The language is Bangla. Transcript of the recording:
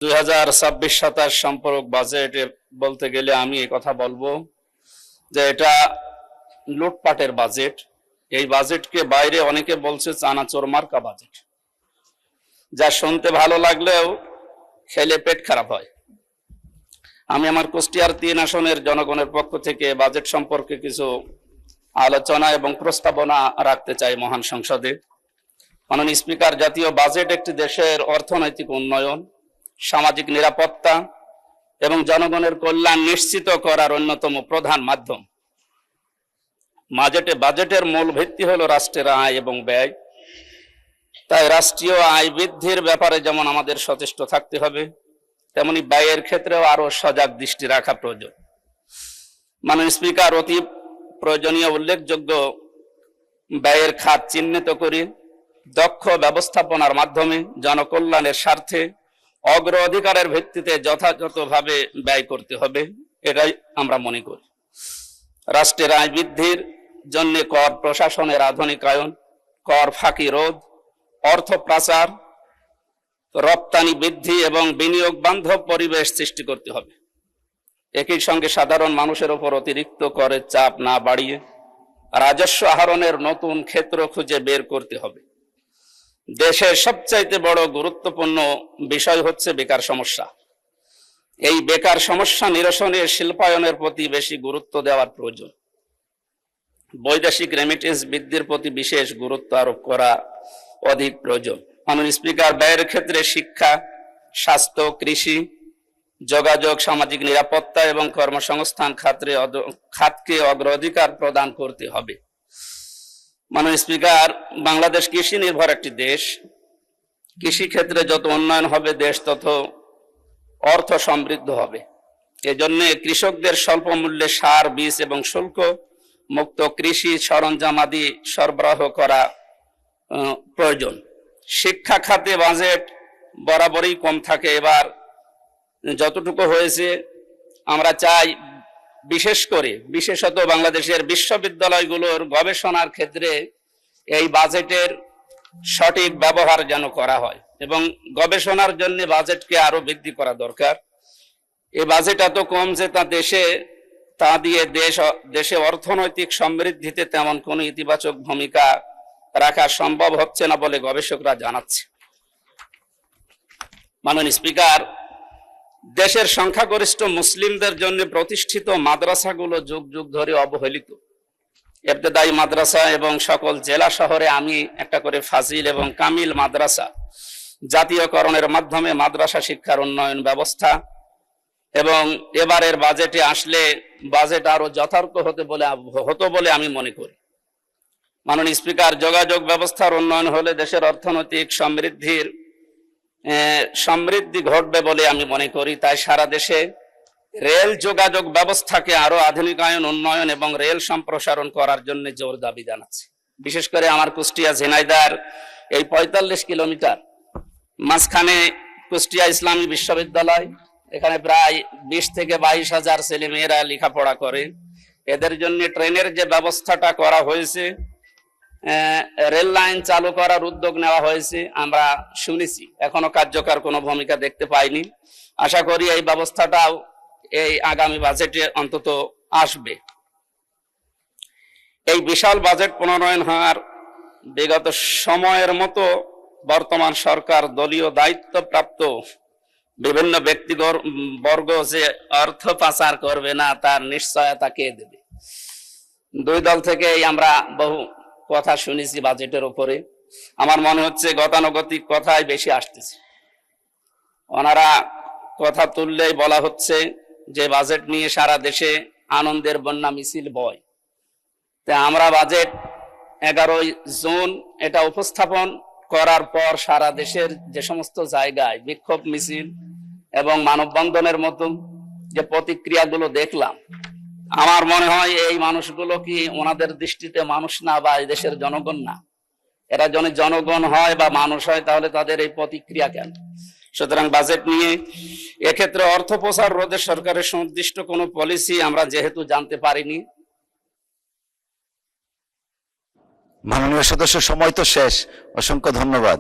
2026-27 সম্পর্ক বাজেট বলতে গেলে আমি এই কথা বলবো যে এটা লুটপাটের বাজেট। এই বাজেটকে বাইরে অনেকে বলছে চানাচোর মার্কা বাজেট, যা শুনতে ভালো লাগলেও খেলে পেট খারাপ হয়। আমি আমার কুষ্টিয়ার 3 আসনের জনগণের পক্ষ থেকে বাজেট সম্পর্কে কিছু আলোচনা এবং প্রস্তাবনা রাখতে চাই মহান সংসদে। মাননীয় স্পিকার, জাতীয় বাজেট একটি দেশের অর্থনৈতিক উন্নয়ন, সামাজিক নিরাপত্তা এবং জনগণের কল্যাণ নিশ্চিত করার অন্যতম প্রধান মাধ্যম। বাজেটের মূল ভিত্তি হলো রাষ্ট্রের আয় এবং ব্যয়। তাই রাষ্ট্রীয় আয় বৃদ্ধির ব্যাপারে যেমন আমাদের সচেষ্ট থাকতে হবে, তেমনি ব্যয়ের ক্ষেত্রেও আরো সজাগ দৃষ্টি রাখা প্রয়োজন। মাননীয় স্পিকার, অতি প্রয়োজনীয় উল্লেখযোগ্য ব্যয়ের খাত চিহ্নিত করে দক্ষ ব্যবস্থাপনার মাধ্যমে জনকল্যাণের স্বার্থে অগ্রাধিকারের ভিত্তিতে যথাযথভাবে ব্যয় করতে হবে, এটাই আমরা মনে করি। রাষ্ট্রের আয় বৃদ্ধির জন্য কর প্রশাসনের আধুনিকায়ন, কর ফাঁকি রোধ, অর্থ পাচার, রপ্তানি বৃদ্ধি এবং বিনিয়োগ বান্ধব পরিবেশ সৃষ্টি করতে হবে। একই সঙ্গে সাধারণ মানুষের উপর অতিরিক্ত করের চাপ না বাড়িয়ে রাজস্ব আহরণের নতুন ক্ষেত্র খুঁজে বের করতে হবে। দেশের সবচাইতে বড় গুরুত্বপূর্ণ বিষয় হচ্ছে বেকার সমস্যা। এই বেকার সমস্যা নিরসনে শিল্পায়নের প্রতি বেশি গুরুত্ব দেওয়ার প্রয়োজন। বৈদেশিক রেমিটেন্স বৃদ্ধির প্রতি বিশেষ গুরুত্ব আরোপ করা অধিক প্রয়োজন। মাননীয় স্পিকার, ব্যয়ের ক্ষেত্রে শিক্ষা, স্বাস্থ্য, কৃষি, যোগাযোগ, সামাজিক নিরাপত্তা এবং কর্মসংস্থান খাতকে অগ্রাধিকার প্রদান করতে হবে। মাননীয় স্পিকার, বাংলাদেশ কৃষি নির্ভর একটি দেশ। কৃষি ক্ষেত্রে যত উন্নয়ন হবে দেশ তত অর্থ সমৃদ্ধ হবে। এজন্য কৃষকদের স্বল্প মূল্যে সার, বীজ এবং শুল্ক মুক্ত কৃষি সরঞ্জাম আদি সরবরাহ করা প্রয়োজন। শিক্ষা খাতে বাজেট বরাবরই কম থাকে, এবার যতটুকু হয়েছে আমরা চাই বিশেষত বাংলাদেশের বিশ্ববিদ্যালয়গুলোর গবেষণার ক্ষেত্রে এই বাজেটের সঠিক ব্যবহার যেন করা হয় এবং গবেষণার জন্য বাজেটকে আরো বৃদ্ধি করা দরকার। এই বাজেট এত কম যে তা দিয়ে দেশে অর্থনৈতিক সমৃদ্ধিতে তেমন কোনো ইতিবাচক ভূমিকা রাখা সম্ভব হচ্ছে না বলে গবেষকরা জানাচ্ছে। মাননীয় স্পিকার, দেশের সংখ্যাগরিষ্ঠ মুসলিমদের জন্য প্রতিষ্ঠিত মাদ্রাসাগুলো যুগ যুগ ধরে অবহেলিত। ইবতেদায়ী মাদ্রাসা এবং সকল জেলা শহরে আমি একটা করে ফাজিল এবং কামিল মাদ্রাসা জাতীয়করণের মাধ্যমে মাদ্রাসা শিক্ষার উন্নয়ন ব্যবস্থা এবং এবারের বাজেটে আসলে বাজেট আরো যথার্থ হতো বলে আমি মনে করি। মাননীয় স্পিকার, যোগাযোগ ব্যবস্থার উন্নয়ন হলে দেশের অর্থনৈতিক সমৃদ্ধি ঘটবে বলে আমি মনে করি। তাই সারা দেশে রেল যোগাযোগ ব্যবস্থাকে আরো আধুনিকায়ন, উন্নয়ন এবং রেল সম্প্রসারণ করার জন্য জোর দাবি জানাচ্ছি। বিশেষ করে আমার কুষ্টিয়া ঝিনাইদহ এই 45 কিলোমিটার মাঝখানে কুষ্টিয়া ইসলামী বিশ্ববিদ্যালয়, এখানে প্রায় 20 থেকে 22 হাজার ছেলে মেয়েরা লেখাপড়া করে। এদের জন্য ট্রেনের যে ব্যবস্থাটা করা হয়েছে, রেল লাইন চালু করার উদ্যোগ নেওয়া হয়েছে, আমরা শুনেছি, এখনো কার্যকর কোনো ভূমিকা দেখতে পাইনি। আশা করি এই ব্যবস্থাটাও এই আগামী বাজেটে অন্তত আসবে। এই বিশাল বাজেট প্রণয়ন হওয়ার বিগত সময়ের মতো বর্তমান সরকার দলীয় দায়িত্বপ্রাপ্ত বিভিন্ন ব্যক্তিবর্গ যে অর্থ পাচার করবে না তার নিশ্চয়তা কে দেবে? দুই দল থেকেই আমরা বহু কথা শুনেছি বাজেটের উপরে। আমার মনে হচ্ছে গতানুগতিক কথাই বেশি আসতেছে। ওনারা কথা তুললেই বলা হচ্ছে যে বাজেট নিয়ে সারা দেশে আনন্দের বন্যা মিছিল বয়। তা আমরা বাজেট 11 জুন এটা উপস্থাপন করার পর সারা দেশের যে সমস্ত জায়গায় বিক্ষোভ মিছিল এবং মানববন্ধনের মতো যে প্রতিক্রিয়াগুলো দেখলাম, আমার মনে হয় এই মানুষগুলো কি ওনাদের দৃষ্টিতে মানুষ না বা এই দেশের জনগণ না? এরা যদি জনগণ হয় বা মানুষ হয় তাহলে তাদের এই প্রতিক্রিয়া কেন? সুতরাং বাজেট নিয়ে এক্ষেত্রে অর্থ প্রচার রোধে সরকারের সুনির্দিষ্ট কোনো পলিসি আমরা যেহেতু জানতে পারিনি। মাননীয় সদস্য, সময় তো শেষ। অসংখ্য ধন্যবাদ।